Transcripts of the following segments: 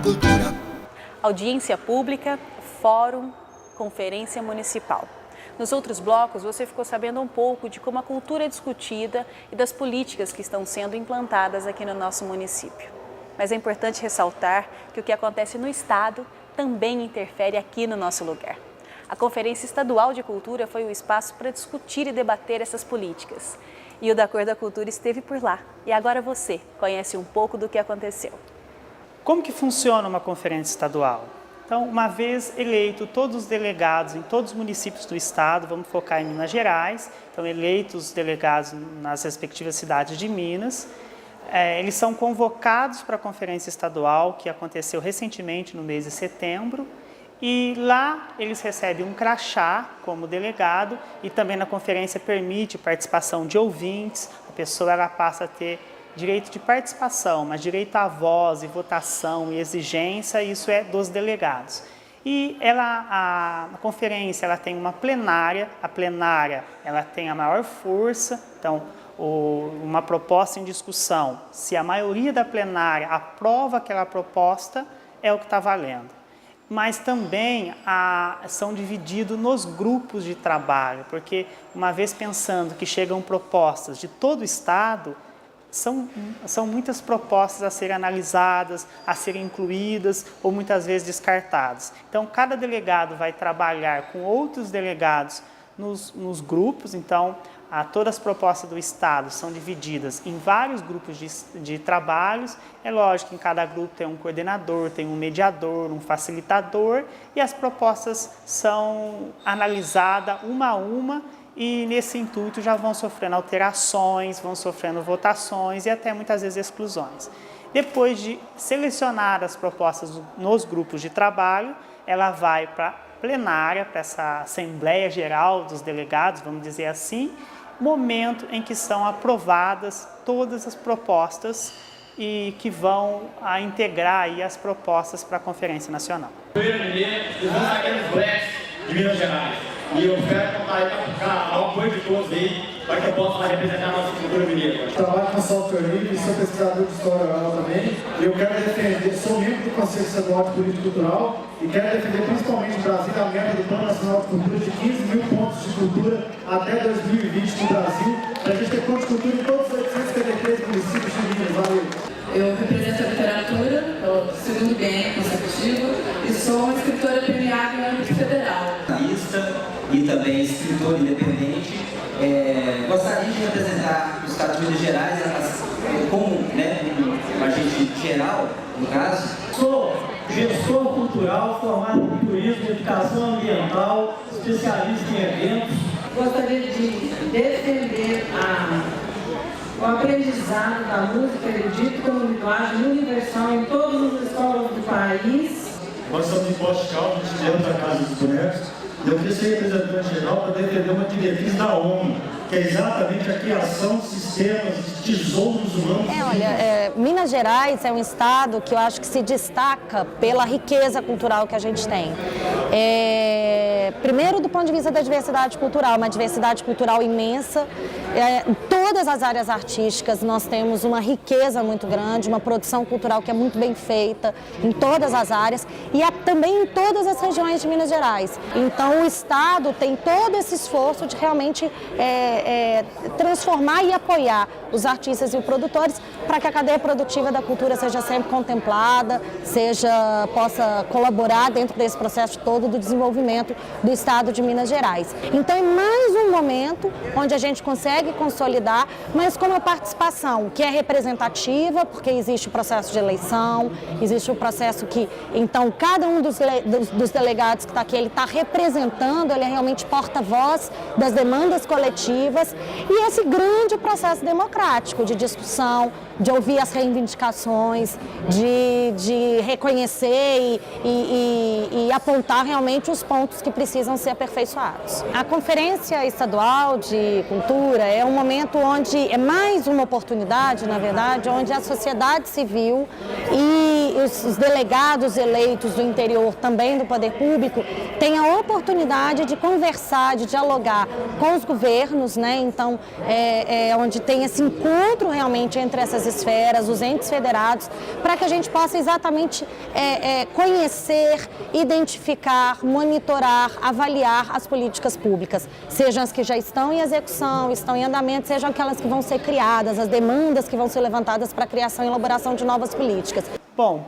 cultura. Audiência pública, fórum, conferência municipal. Nos outros blocos, você ficou sabendo um pouco de como a cultura é discutida e das políticas que estão sendo implantadas aqui no nosso município. Mas é importante ressaltar que o que acontece no Estado também interfere aqui no nosso lugar. A Conferência Estadual de Cultura foi o espaço para discutir e debater essas políticas. E o da Cor da Cultura esteve por lá. E agora você conhece um pouco do que aconteceu. Como que funciona uma conferência estadual? Então, uma vez eleito todos os delegados em todos os municípios do estado, vamos focar em Minas Gerais, então eleitos os delegados nas respectivas cidades de Minas, eles são convocados para a conferência estadual, que aconteceu recentemente no mês de setembro, e lá eles recebem um crachá como delegado e também na conferência permite participação de ouvintes, a pessoa ela passa a ter direito de participação, mas direito à voz e votação e exigência, isso é dos delegados. E a conferência ela tem uma plenária, a plenária ela tem a maior força, então uma proposta em discussão, se a maioria da plenária aprova aquela proposta, é o que está valendo. Mas também são divididos nos grupos de trabalho, porque uma vez pensando que chegam propostas de todo o estado, são muitas propostas a serem analisadas, a serem incluídas ou muitas vezes descartadas. Então, cada delegado vai trabalhar com outros delegados nos grupos, então, todas as propostas do Estado são divididas em vários grupos de trabalhos. É lógico que em cada grupo tem um coordenador, tem um mediador, um facilitador, e as propostas são analisadas uma a uma, e nesse intuito já vão sofrendo alterações, vão sofrendo votações e até muitas vezes exclusões. Depois de selecionar as propostas nos grupos de trabalho, ela vai para a plenária, para essa Assembleia Geral dos Delegados, vamos dizer assim, momento em que são aprovadas todas as propostas e que vão integrar aí as propostas para a Conferência Nacional. Primeiro-ministro, os Instagrams Blacks de Minas Gerais. E eu quero contar aí para o apoio de todos aí, para que eu possa representar a nossa cultura mineira. Trabalho com software livre e sou pesquisador de história oral também. Eu quero defender, sou membro do Conselho Estadual de Política Cultural e quero defender principalmente em Brasília a meta do Plano Nacional de Cultura de 15 mil pontos de cultura até 2020 no Brasil, para a gente ter pontos de cultura em todos os 853 municípios de Minas. Valeu! Eu represento a literatura pelo segundo biênio consecutivo e sou uma escritora premiada no âmbito federal. E também escritor independente. Gostaria de representar o Estado de Minas Gerais como um agente geral, no caso. Sou gestor cultural formado em turismo e educação ambiental, especialista em eventos. Gostaria de defender o aprendizado da música erudita como linguagem universal em todas as escolas do país. Nós estamos em Poste Caldas, dentro da Casa dos Bonecos. Eu queria ser representante geral para defender uma diretriz da ONU, que é exatamente a criação de sistemas de tesouros humanos. Minas Gerais é um estado que eu acho que se destaca pela riqueza cultural que a gente tem. Primeiro, do ponto de vista da diversidade cultural, uma diversidade cultural imensa. Em todas as áreas artísticas nós temos uma riqueza muito grande, uma produção cultural que é muito bem feita em todas as áreas e também em todas as regiões de Minas Gerais. Então o Estado tem todo esse esforço de realmente transformar e apoiar os artistas e os produtores para que a cadeia produtiva da cultura seja sempre contemplada, possa colaborar dentro desse processo todo do desenvolvimento do Estado de Minas Gerais. Então é mais um momento onde a gente consegue consolidar, mas com uma participação que é representativa, porque existe o processo de eleição, existe o processo que, então, cada um dos delegados que está aqui, ele está representando, ele é realmente porta-voz das demandas coletivas e esse grande processo democrático de discussão, de ouvir as reivindicações, de reconhecer e apontar realmente os pontos que precisam ser aperfeiçoados. A Conferência Estadual de Cultura é um momento onde é mais uma oportunidade, na verdade, onde a sociedade civil e os delegados eleitos do interior também do poder público tenham a oportunidade de conversar, de dialogar com os governos, né? Então, onde tem esse encontro realmente entre essas esferas, os entes federados, para que a gente possa exatamente conhecer, identificar, monitorar, avaliar as políticas públicas, sejam as que já estão em execução, estão em andamento, sejam aquelas que vão ser criadas, as demandas que vão ser levantadas para a criação e elaboração de novas políticas. Bom,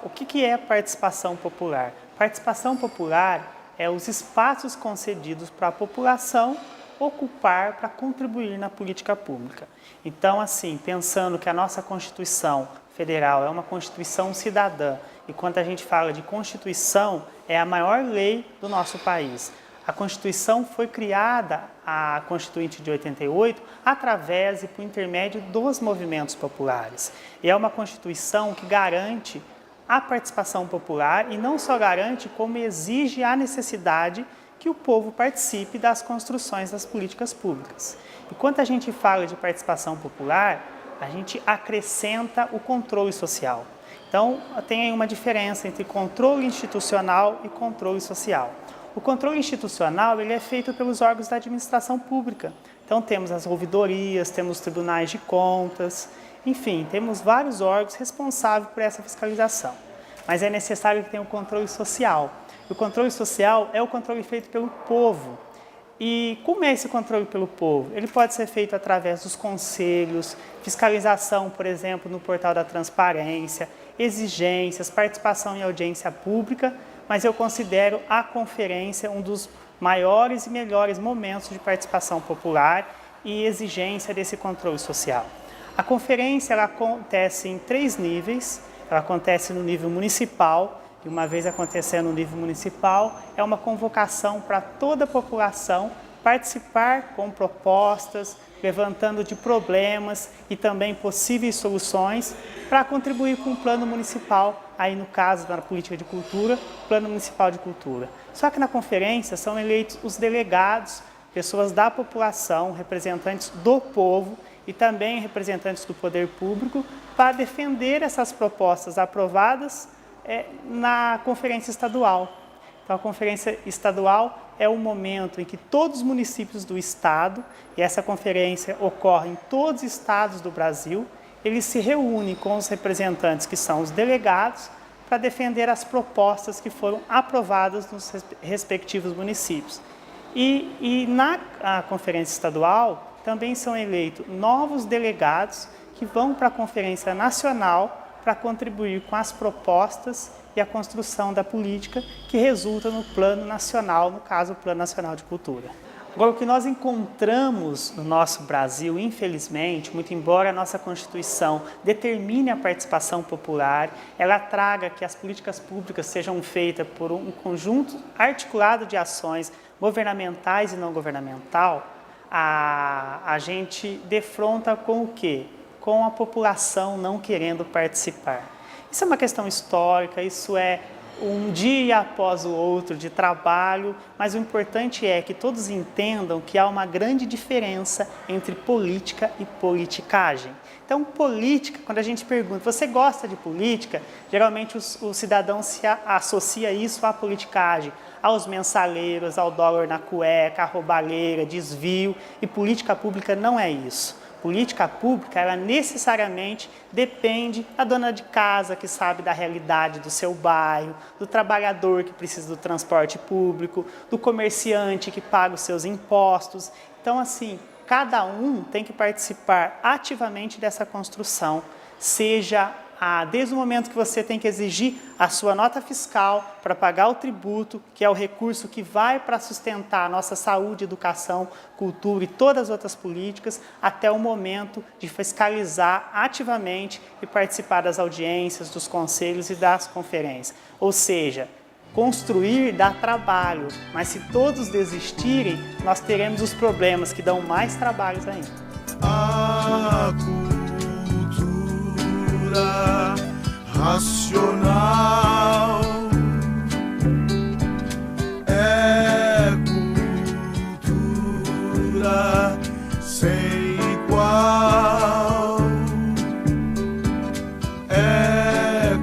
o que é participação popular? Participação popular é os espaços concedidos para a população ocupar para contribuir na política pública. Então, assim, pensando que a nossa Constituição Federal é uma Constituição cidadã, e quando a gente fala de Constituição, é a maior lei do nosso país. A Constituição foi criada, a Constituinte de 88, através e por intermédio dos movimentos populares. E é uma Constituição que garante a participação popular e não só garante, como exige a necessidade que o povo participe das construções das políticas públicas. E quando a gente fala de participação popular, a gente acrescenta o controle social. Então, tem aí uma diferença entre controle institucional e controle social. O controle institucional ele é feito pelos órgãos da administração pública. Então, temos as ouvidorias, temos os tribunais de contas, enfim, temos vários órgãos responsáveis por essa fiscalização. Mas é necessário que tenha o controle social. O controle social é o controle feito pelo povo. E como é esse controle pelo povo? Ele pode ser feito através dos conselhos, fiscalização, por exemplo, no portal da transparência, exigências, participação em audiência pública, mas eu considero a conferência um dos maiores e melhores momentos de participação popular e exigência desse controle social. A conferência ela acontece em 3 níveis, ela acontece no nível municipal, e uma vez acontecendo no nível municipal, é uma convocação para toda a população participar com propostas, levantando de problemas e também possíveis soluções para contribuir com o plano municipal, aí no caso da política de cultura, plano municipal de cultura. Só que na conferência são eleitos os delegados, pessoas da população, representantes do povo e também representantes do poder público para defender essas propostas aprovadas na conferência estadual. Então, a conferência estadual é o momento em que todos os municípios do estado, e essa conferência ocorre em todos os estados do Brasil, eles se reúnem com os representantes que são os delegados para defender as propostas que foram aprovadas nos respectivos municípios. E na conferência estadual também são eleitos novos delegados que vão para a conferência nacional para contribuir com as propostas e a construção da política que resulta no Plano Nacional, no caso, o Plano Nacional de Cultura. Agora, o que nós encontramos no nosso Brasil, infelizmente, muito embora a nossa Constituição determine a participação popular, ela traga que as políticas públicas sejam feitas por um conjunto articulado de ações governamentais e não governamental, a gente defronta com o quê? Com a população não querendo participar. Isso é uma questão histórica, isso é um dia após o outro de trabalho, mas o importante é que todos entendam que há uma grande diferença entre política e politicagem. Então, política, quando a gente pergunta, você gosta de política? Geralmente o cidadão se associa isso à politicagem, aos mensaleiros, ao dólar na cueca, à roubalheira, desvio, e política pública não é isso. Política pública, ela necessariamente depende da dona de casa que sabe da realidade do seu bairro, do trabalhador que precisa do transporte público, do comerciante que paga os seus impostos. Então, assim, cada um tem que participar ativamente dessa construção, seja desde o momento que você tem que exigir a sua nota fiscal para pagar o tributo, que é o recurso que vai para sustentar a nossa saúde, educação, cultura e todas as outras políticas, até o momento de fiscalizar ativamente e participar das audiências, dos conselhos e das conferências. Ou seja, construir dá trabalho, mas se todos desistirem, nós teremos os problemas que dão mais trabalhos ainda. Racional é cultura sem igual, é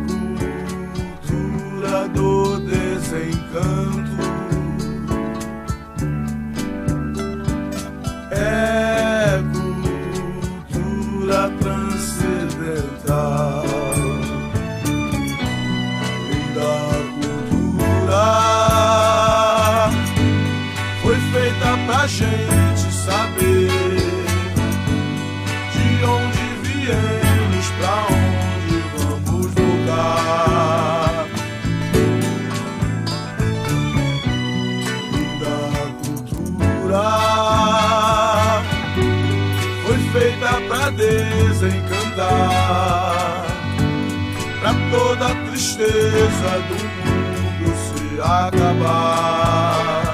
toda a tristeza do mundo se acabar.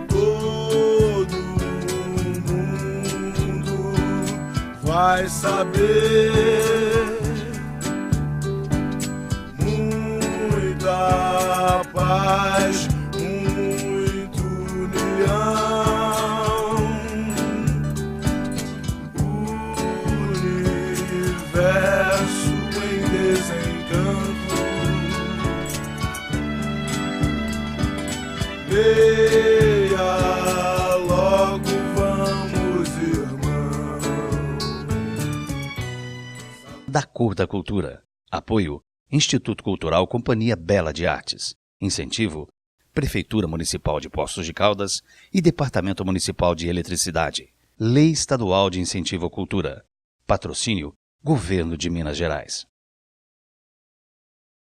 Todo mundo vai saber. Muita paz, muito união. O universo em desencanto. Leia logo, vamos, irmão. Da Cor da Cultura. Apoio Instituto Cultural Companhia Bela de Artes. Incentivo Prefeitura Municipal de Poços de Caldas e Departamento Municipal de Eletricidade. Lei Estadual de Incentivo à Cultura. Patrocínio Governo de Minas Gerais.